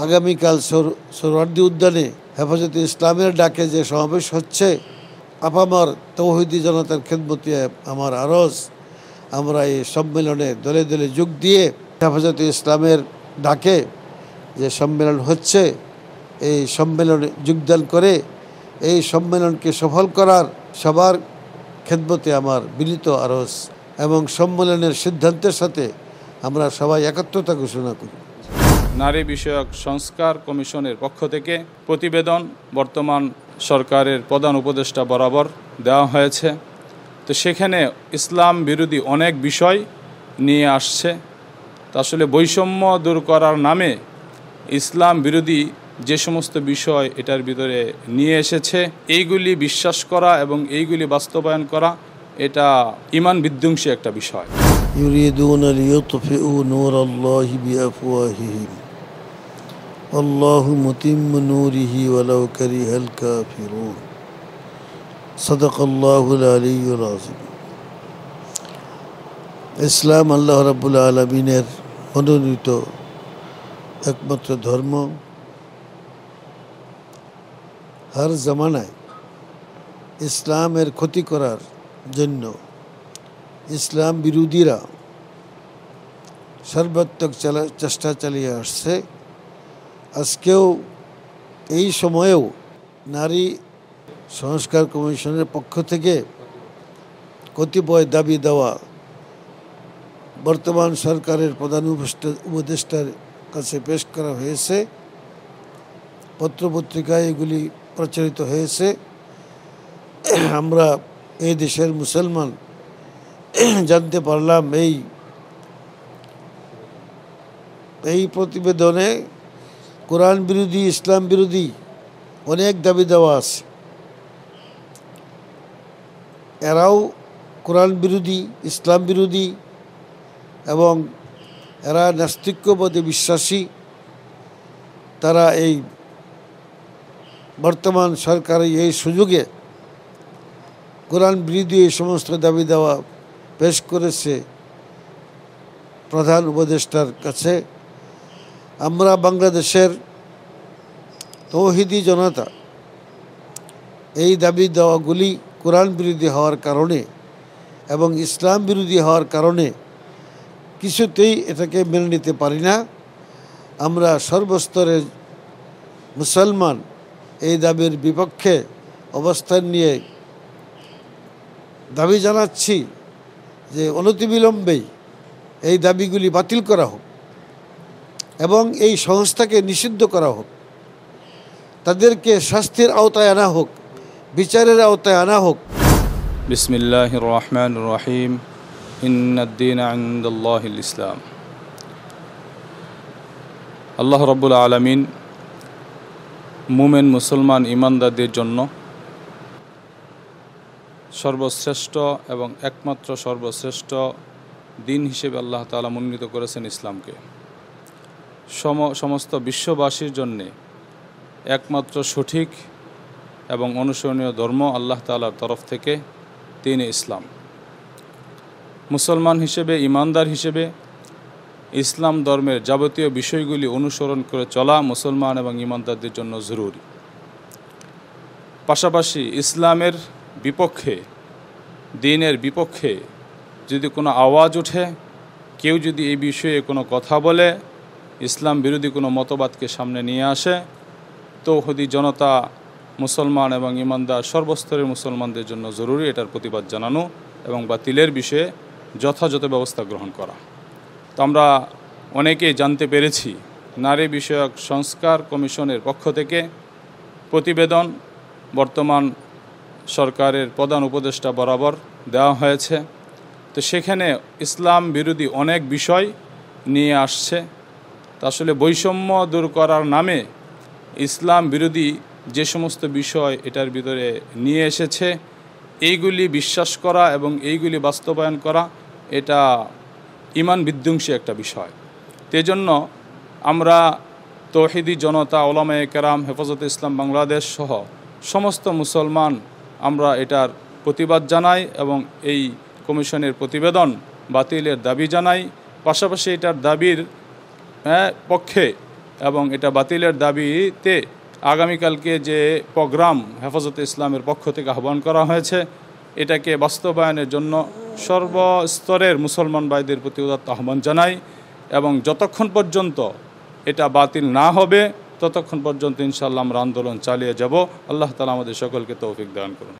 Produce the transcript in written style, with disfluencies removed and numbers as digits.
আগামীকাল সোহরাওয়ার্দী উদ্যানে হেফাজতে ইসলামের ডাকে যে সমাবেশ হচ্ছে, আপামর তৌহিদি জনতার খেদমতে আমার আরজ, আমরা এই সম্মেলনে দলে দলে যোগ দিয়ে হেফাজতে ইসলামের ডাকে যে সম্মেলন হচ্ছে, এই সম্মেলনে যোগদান করে এই সম্মেলনকে সফল করার সবার খেদমতে আমার বিনীত আরজ এবং সম্মেলনের সিদ্ধান্তের সাথে আমরা সবাই একত্রতা ঘোষণা করি। নারী বিষয়ক সংস্কার কমিশনের পক্ষ থেকে প্রতিবেদন বর্তমান সরকারের প্রধান উপদেষ্টা বরাবর দেওয়া হয়েছে। তো সেখানে ইসলাম বিরোধী অনেক বিষয় নিয়ে আসছে। তা আসলে বৈষম্য দূর করার নামে ইসলাম বিরোধী যে সমস্ত বিষয় এটার ভিতরে নিয়ে এসেছে, এইগুলি বিশ্বাস করা এবং এইগুলি বাস্তবায়ন করা এটা ঈমান বিধ্বংসী একটা বিষয়। ইউরিদুনা লিইউতফিউ নূরাল্লাহি বিআফওয়াহিহিম আল্লাহু মুতিম্মু নূরিহি ওয়ালাউ কারিহাল কাফিরুন। সাদাকাল্লাহুল আলিয়্যুল আযীম। ইসলাম আল্লাহ রাব্বুল আলামিনের মনোনীত একমাত্র ধর্ম। হর জামানায় ইসলামের ক্ষতি করার জন্য ইসলাম বিরোধীরা সর্বাত্মক চেষ্টা চালিয়ে আসছে। আজকেও এই সময়েও নারী সংস্কার কমিশনের পক্ষ থেকে কতিপয় দাবি দেওয়া বর্তমান সরকারের প্রধান উপদেষ্টার কাছে পেশ করা হয়েছে। পত্রপত্রিকায় এগুলি প্রচারিত হয়েছে। আমরা এই দেশের মুসলমান জানতে পারলাম এই প্রতিবেদনে কোরআন বিরোধী, ইসলাম বিরোধী অনেক দাবি দেওয়া আছে। এরাও কোরআন বিরোধী, ইসলাম বিরোধী এবং এরা নাস্তিক্যবাদে বিশ্বাসী। তারা এই বর্তমান সরকারের এই সুযোগে কোরআন বিরোধী এই সমস্ত দাবি দেওয়া পেশ করেছে প্রধান উপদেষ্টার কাছে। আমরা বাংলাদেশের তৌহিদি জনতা এই দাবি দেওয়াগুলি কোরআন বিরোধী হওয়ার কারণে এবং ইসলাম বিরোধী হওয়ার কারণে কিছুতেই এটাকে মেনে নিতে পারি না। আমরা সর্বস্তরের মুসলমান এই দাবির বিপক্ষে অবস্থান নিয়ে দাবি জানাচ্ছি যে অনতিবিলম্বেই এই দাবিগুলি বাতিল করা হোক এবং এই সংস্থাকে নিষিদ্ধ করা হোক, তাদেরকে শাস্তির আওতায় আনা হোক, বিচারের আওতায় আনা হোক। বিসমিল্লাহির রহমানির রহিম। ইন্নাদ-দীনা ইনদাল্লাহিল ইসলাম। আল্লাহ রাব্বুল আলামিন মুমিন মুসলমান ঈমানদারদের জন্য সর্বশ্রেষ্ঠ এবং একমাত্র সর্বশ্রেষ্ঠ দিন হিসেবে আল্লাহ তাআলা মনোনীত করেছেন ইসলামকে। সমস্ত বিশ্ববাসীর জন্যে একমাত্র সঠিক এবং অনুসরণীয় ধর্ম আল্লাহ তাআলার তরফ থেকে দ্বীন ইসলাম। মুসলমান হিসেবে, ঈমানদার হিসেবে ইসলাম ধর্মের যাবতীয় বিষয়গুলি অনুসরণ করে চলা মুসলমান এবং ঈমানদারদের জন্য জরুরি। পাশাপাশি ইসলামের বিপক্ষে, দ্বীনের বিপক্ষে যদি কোনো আওয়াজ ওঠে, কেউ যদি এই বিষয়ে কোনো কথা বলে, ইসলাম বিরোধী কোনো মতবাদকে সামনে নিয়ে আসে, তৌহিদি জনতা, মুসলমান এবং ঈমানদার সর্বস্তরের মুসলমানদের জন্য জরুরি এটার প্রতিবাদ জানানো এবং বাতিলের বিষয়ে যথাযথ ব্যবস্থা গ্রহণ করা। তো আমরা অনেকেই জানতে পেরেছি নারী বিষয়ক সংস্কার কমিশনের পক্ষ থেকে প্রতিবেদন বর্তমান সরকারের প্রধান উপদেষ্টা বরাবর দেওয়া হয়েছে। তো সেখানে ইসলাম বিরোধী অনেক বিষয় নিয়ে আসছে। তা আসলে বৈষম্য দূর করার নামে ইসলাম বিরোধী যে সমস্ত বিষয় এটার ভিতরে নিয়ে এসেছে, এইগুলি বিশ্বাস করা এবং এইগুলি বাস্তবায়ন করা এটা ঈমান বিধ্বংসী একটা বিষয়। তেজন্য আমরা তৌহিদি জনতা, উলামায়ে কেরাম, হেফাজতে ইসলাম বাংলাদেশ সহ সমস্ত মুসলমান আমরা এটার প্রতিবাদ জানাই এবং এই কমিশনের প্রতিবেদন বাতিলের দাবি জানাই। পাশাপাশি এটার দাবির পক্ষে এবং এটা বাতিলের দাবিতে আগামীকালকে যে প্রোগ্রাম হেফাজতে ইসলামের পক্ষ থেকে আহ্বান করা হয়েছে, এটাকে বাস্তবায়নের জন্য সর্বস্তরের মুসলমান ভাইদের প্রতি উদাত্ত আহ্বান জানাই। এবং যতক্ষণ পর্যন্ত এটা বাতিল না হবে ততক্ষণ পর্যন্ত ইনশাআল্লাহ আমরা আন্দোলন চালিয়ে যাব। আল্লাহ তাআলা আমাদের সকলকে তৌফিক দান করুন।